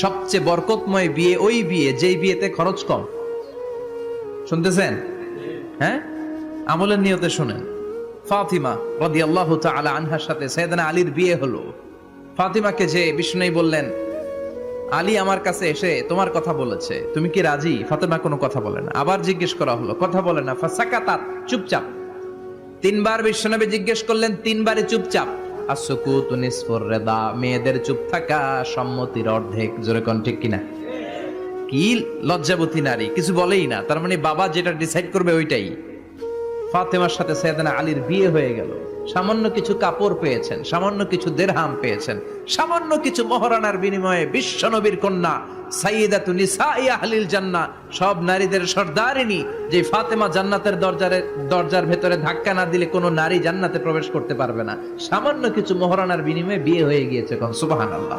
সবচেয়ে বরকতময় বিয়ে ওই বিয়ে যেই বিয়েতে খরচ কম। শুনতেছেন? হ্যাঁ, আমলের নিয়তে শুনেন। ফাতিমা রাদিয়াল্লাহু তাআলা আনহার সাথে সাইয়েদনা আলীর বিয়ে হলো। ফাতিমাকে যে বিষ্ণু বললেন, আলী আমার কাছে এসে তোমার কথা বলেছে, তুমি কি রাজি? ফাতিমা কোনো কথা বলে না। আবার জিজ্ঞেস করা হলো, কথা বলে না। ফাসাকাতাত, চুপচাপ। তিনবার বিশ্বনবী জিজ্ঞেস করলেন, তিনবারই চুপচাপ। আসুকুতু নিসফুর রিদা, মেয়েদের চুপ থাকা সম্মতির অর্ধেক। জোরে কোন ঠিক কিনা? কি লজ্জাবতী নারী, কিছু বলেই না। তার মানে বাবা যেটা ডিসাইড করবে ওইটাই। ফাতেমার সাথে সাইয়েদনা আলীর বিয়ে হয়ে গেল। সামান্য কিছু কাপড় পেয়েছেন, সামান্য কিছু দিরহাম পেয়েছেন, সামান্য কিছু মহারানার বিনিময়ে বিশ্বনবীর কন্যা সাইয়্যিদাতু নিসাই আহলিল জান্নাহ, সব নারীদের সর্দারিনী, যে ফাতেমা জান্নাতের দরজার ভেতরে ধাক্কা না দিলে কোনো নারী জান্নাতে প্রবেশ করতে পারবে না। সামান্য কিছু মহারানার বিনিময়ে বিয়ে হয়ে গিয়েছে। সুবহানাল্লাহ।